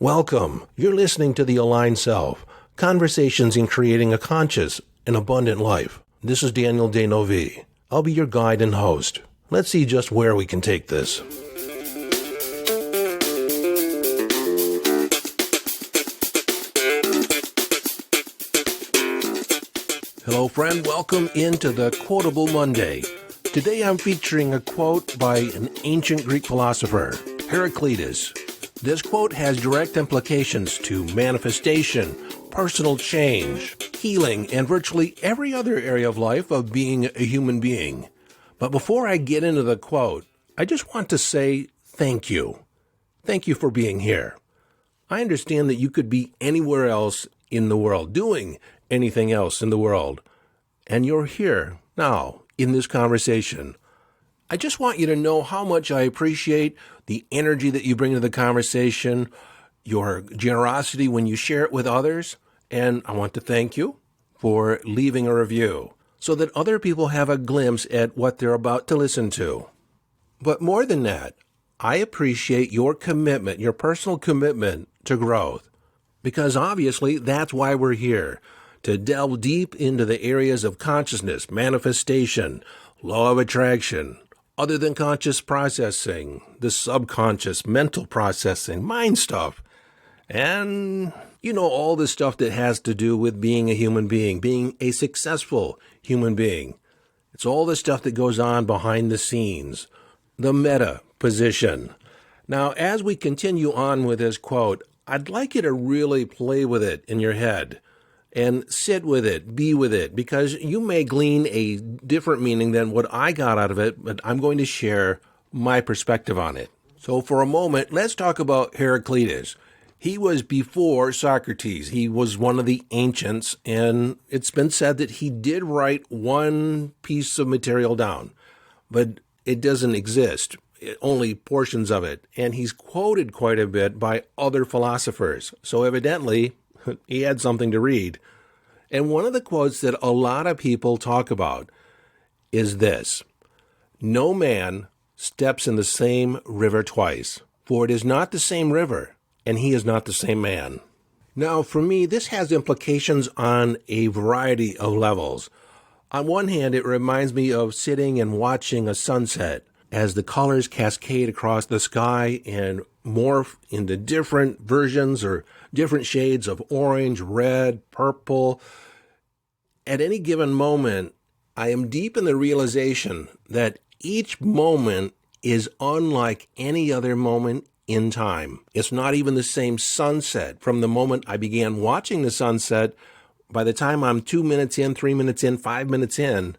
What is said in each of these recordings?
Welcome. You're listening to The Aligned Self, Conversations in Creating a Conscious and Abundant Life. This is Daniel Denovi. I'll be your guide and host. Let's see just where we can take this. Hello, friend. Welcome into the Quotable Monday. Today I'm featuring a quote by an ancient Greek philosopher, Heraclitus. This quote has direct implications to manifestation, personal change, healing, and virtually every other area of life of being a human being. But before I get into the quote, I just want to say thank you. Thank you for being here. I understand that you could be anywhere else in the world, doing anything else in the world, and you're here now in this conversation. I just want you to know how much I appreciate the energy that you bring to the conversation, your generosity when you share it with others, and I want to thank you for leaving a review so that other people have a glimpse at what they're about to listen to. But more than that, I appreciate your commitment, your personal commitment to growth, because obviously that's why we're here, to delve deep into the areas of consciousness, manifestation, law of attraction, other than conscious processing, the subconscious, mental processing, mind stuff, and, all the stuff that has to do with being a human being a successful human being. It's all the stuff that goes on behind the scenes, the meta position. Now, as we continue on with this quote, I'd like you to really play with it in your head and sit with it, be with it, because you may glean a different meaning than what I got out of it, but I'm going to share my perspective on it. So for a moment, let's talk about Heraclitus. He was before Socrates. He was one of the ancients, and it's been said that he did write one piece of material down, but it doesn't exist, only portions of it, and he's quoted quite a bit by other philosophers. So evidently, he had something to read. And one of the quotes that a lot of people talk about is this: "No man steps in the same river twice, for it is not the same river, and he is not the same man." Now, for me, this has implications on a variety of levels. On one hand, it reminds me of sitting and watching a sunset as the colors cascade across the sky and morph into different versions or different shades of orange, red, purple. At any given moment, I am deep in the realization that each moment is unlike any other moment in time. It's not even the same sunset. From the moment I began watching the sunset, by the time I'm 2 minutes in, 3 minutes in, 5 minutes in,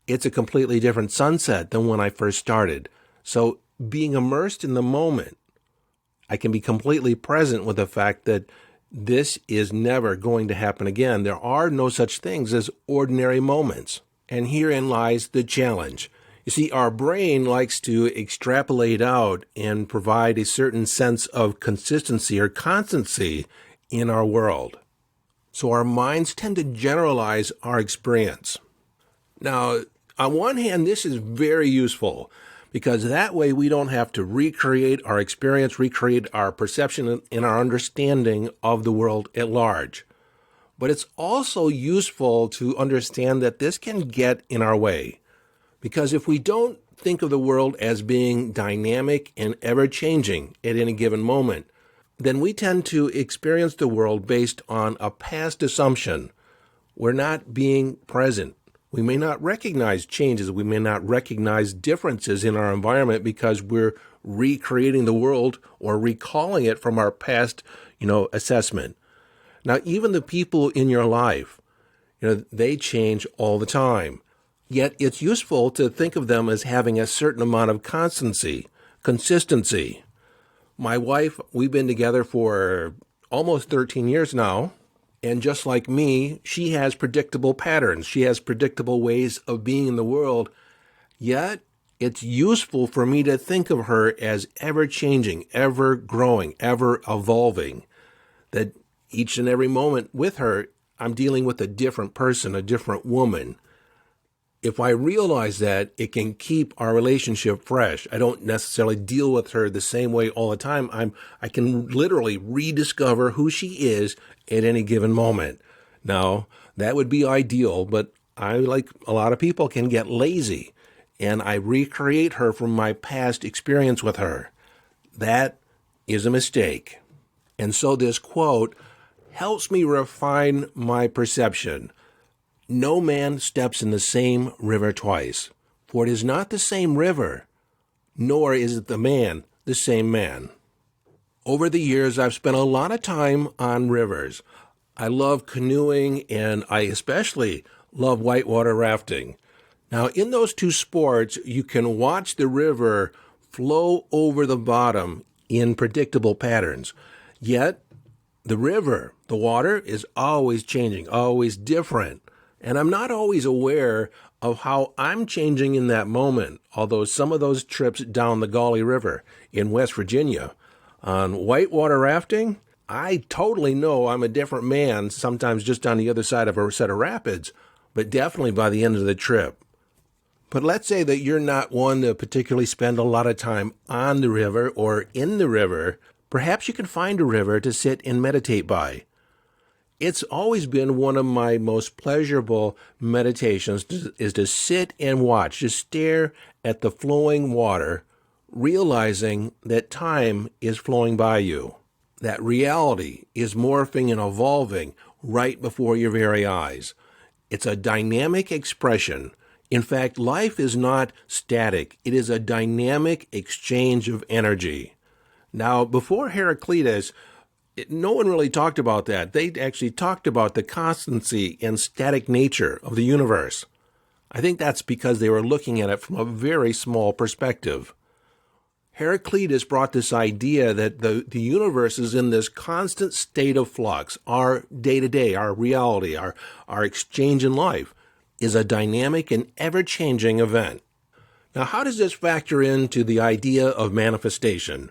it's a completely different sunset than when I first started. So being immersed in the moment, I can be completely present with the fact that this is never going to happen again. There are no such things as ordinary moments. And herein lies the challenge. You see, our brain likes to extrapolate out and provide a certain sense of consistency or constancy in our world. So our minds tend to generalize our experience. Now, on one hand, this is very useful because that way we don't have to recreate our experience, recreate our perception and our understanding of the world at large. But it's also useful to understand that this can get in our way, because if we don't think of the world as being dynamic and ever-changing at any given moment, then we tend to experience the world based on a past assumption. We're not being present. We may not recognize changes. We may not recognize differences in our environment because we're recreating the world or recalling it from our past, assessment. Now, even the people in your life, they change all the time. Yet it's useful to think of them as having a certain amount of consistency. My wife, we've been together for almost 13 years now. And just like me, she has predictable patterns. She has predictable ways of being in the world. Yet, it's useful for me to think of her as ever-changing, ever-growing, ever-evolving. That each and every moment with her, I'm dealing with a different person, a different woman. If I realize that, it can keep our relationship fresh. I don't necessarily deal with her the same way all the time. I can literally rediscover who she is at any given moment. Now, that would be ideal, but I, like a lot of people, can get lazy, and I recreate her from my past experience with her. That is a mistake. And so this quote helps me refine my perception. No man steps in the same river twice, for it is not the same river, nor is it the man the same man. Over the years, I've spent a lot of time on rivers. I love canoeing, and I especially love whitewater rafting. Now, in those two sports, you can watch the river flow over the bottom in predictable patterns. Yet, the river, the water, is always changing, always different. And I'm not always aware of how I'm changing in that moment, although some of those trips down the Gauley River in West Virginia on whitewater rafting, I totally know I'm a different man, sometimes just on the other side of a set of rapids, but definitely by the end of the trip. But let's say that you're not one to particularly spend a lot of time on the river or in the river. Perhaps you can find a river to sit and meditate by. It's always been one of my most pleasurable meditations is to sit and watch, just stare at the flowing water, realizing that time is flowing by you, that reality is morphing and evolving right before your very eyes. It's a dynamic expression. In fact, life is not static. It is a dynamic exchange of energy. Now, before Heraclitus, no one really talked about that. They actually talked about the constancy and static nature of the universe. I think that's because they were looking at it from a very small perspective. Heraclitus brought this idea that the universe is in this constant state of flux. Our day-to-day, our reality, our exchange in life is a dynamic and ever-changing event. Now, how does this factor into the idea of manifestation?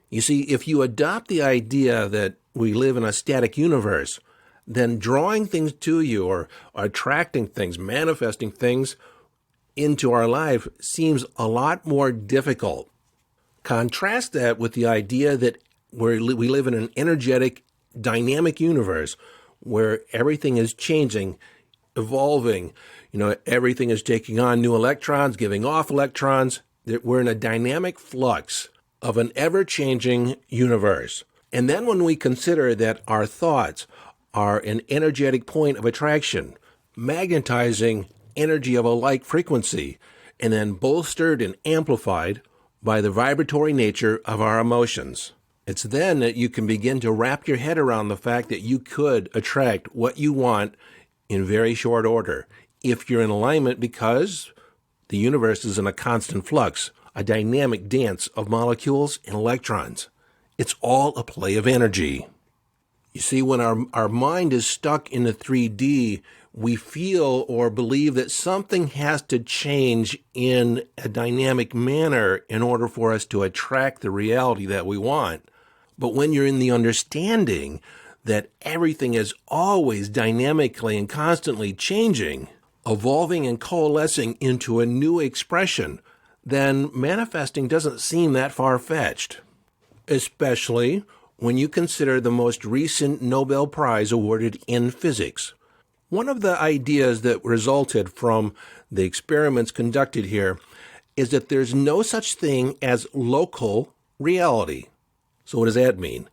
You see, if you adopt the idea that we live in a static universe, then drawing things to you or attracting things, manifesting things into our life seems a lot more difficult. Contrast that with the idea that we live in an energetic, dynamic universe where everything is changing, evolving. Everything is taking on new electrons, giving off electrons. We're in a dynamic flux of an ever-changing universe. And then when we consider that our thoughts are an energetic point of attraction, magnetizing energy of a like frequency, and then bolstered and amplified by the vibratory nature of our emotions, it's then that you can begin to wrap your head around the fact that you could attract what you want in very short order if you're in alignment, because the universe is in a constant flux, a dynamic dance of molecules and electrons. It's all a play of energy. You see, when our mind is stuck in the 3D, we feel or believe that something has to change in a dynamic manner in order for us to attract the reality that we want. But when you're in the understanding that everything is always dynamically and constantly changing, evolving and coalescing into a new expression, then manifesting doesn't seem that far-fetched, especially when you consider the most recent Nobel Prize awarded in physics. One of the ideas that resulted from the experiments conducted here is that there's no such thing as local reality. So what does that mean?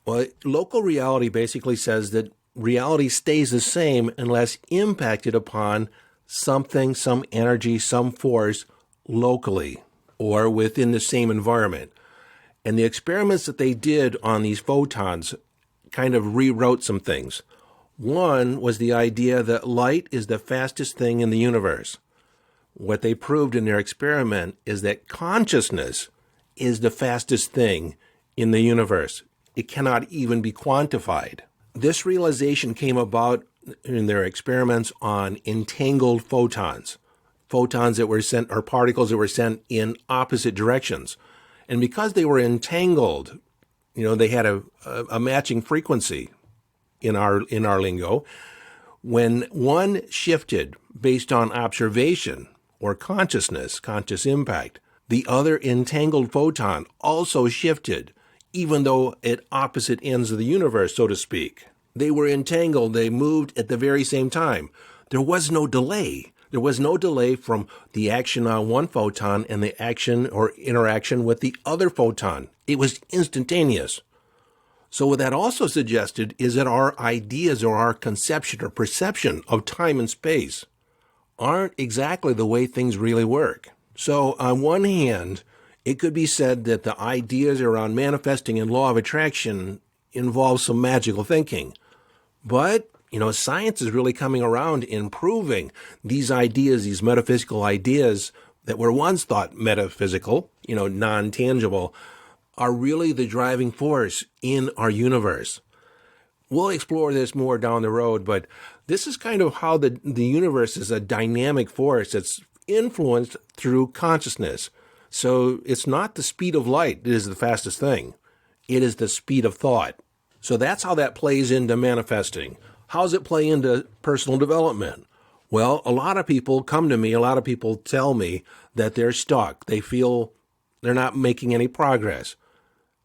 Well, local reality basically says that reality stays the same unless impacted upon something, some energy, some force locally or within the same environment. And the experiments that they did on these photons kind of rewrote some things. One was the idea that light is the fastest thing in the universe. What they proved in their experiment is that consciousness is the fastest thing in the universe. It cannot even be quantified. This realization came about in their experiments on entangled photons that were sent, or particles that were sent in opposite directions. And because they were entangled, they had a matching frequency in our lingo. When one shifted based on observation or consciousness, conscious impact. The other entangled photon also shifted, even though at opposite ends of the universe, so to speak. They were entangled. They moved at the very same time. There was no delay. There was no delay from the action on one photon and the action or interaction with the other photon. It was instantaneous. So what that also suggested is that our ideas or our conception or perception of time and space aren't exactly the way things really work. So on one hand, it could be said that the ideas around manifesting and law of attraction involve some magical thinking. But, science is really coming around in proving these ideas, these metaphysical ideas that were once thought metaphysical, non-tangible, are really the driving force in our universe. We'll explore this more down the road, but this is kind of how the universe is a dynamic force that's influenced through consciousness. So it's not the speed of light that is the fastest thing. It is the speed of thought. So that's how that plays into manifesting. How does it play into personal development? Well, a lot of people come to me, a lot of people tell me that they're stuck. They feel they're not making any progress.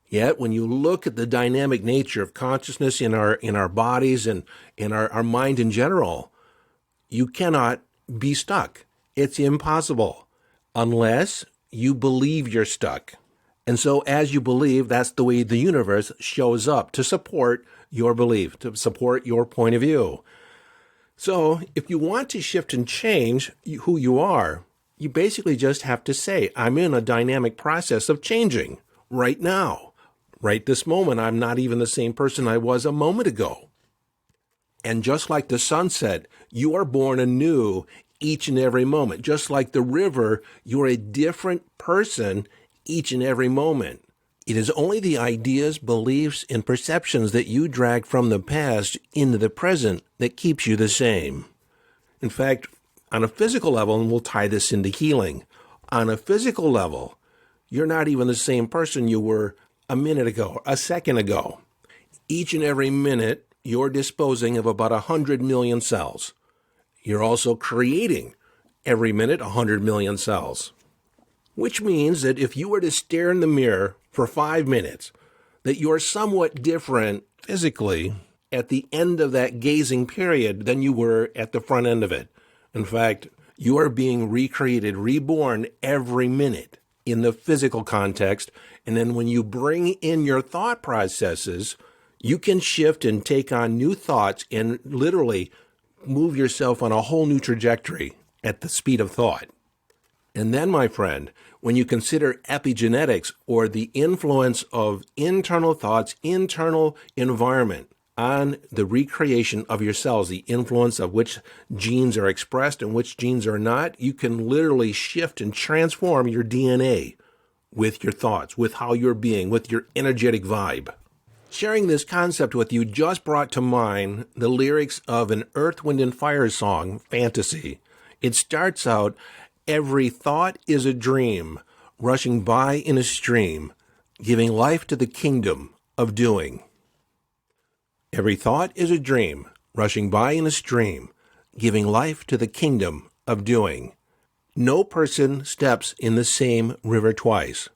Yet, when you look at the dynamic nature of consciousness in our bodies and in our mind in general, you cannot be stuck. It's impossible unless you believe you're stuck. And so as you believe, that's the way the universe shows up to support your belief, to support your point of view. So if you want to shift and change who you are, you basically just have to say, I'm in a dynamic process of changing right now. Right this moment, I'm not even the same person I was a moment ago. And just like the sunset, you are born anew each and every moment. Just like the river, you're a different person each and every moment. It is only the ideas, beliefs, and perceptions that you drag from the past into the present that keeps you the same. In fact, on a physical level, and we'll tie this into healing, on a physical level, you're not even the same person you were a minute ago, a second ago. Each and every minute, you're disposing of about 100 million cells. You're also creating every minute 100 million cells. Which means that if you were to stare in the mirror for 5 minutes, that you're somewhat different physically at the end of that gazing period than you were at the front end of it. In fact, you are being recreated, reborn every minute in the physical context. And then when you bring in your thought processes, you can shift and take on new thoughts and literally move yourself on a whole new trajectory at the speed of thought. And then, my friend, when you consider epigenetics or the influence of internal thoughts, internal environment on the recreation of your cells, the influence of which genes are expressed and which genes are not, you can literally shift and transform your DNA with your thoughts, with how you're being, with your energetic vibe. Sharing this concept with you just brought to mind the lyrics of an Earth, Wind, and Fire song, Fantasy. It starts out, every thought is a dream, rushing by in a stream, giving life to the kingdom of doing. Every thought is a dream, rushing by in a stream, giving life to the kingdom of doing. No person steps in the same river twice,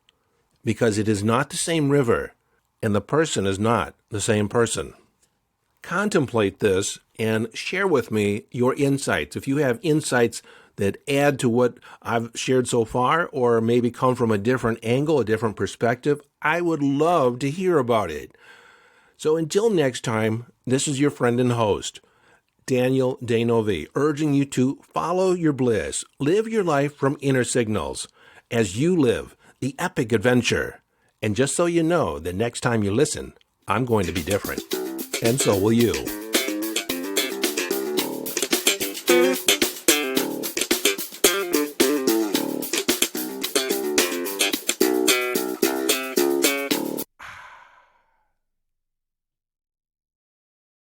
because it is not the same river, and the person is not the same person. Contemplate this and share with me your insights. If you have insights that add to what I've shared so far, or maybe come from a different angle, a different perspective, I would love to hear about it. So until next time, this is your friend and host, Daniel Denovi, urging you to follow your bliss, live your life from inner signals as you live the epic adventure. And just so you know, the next time you listen, I'm going to be different. And so will you.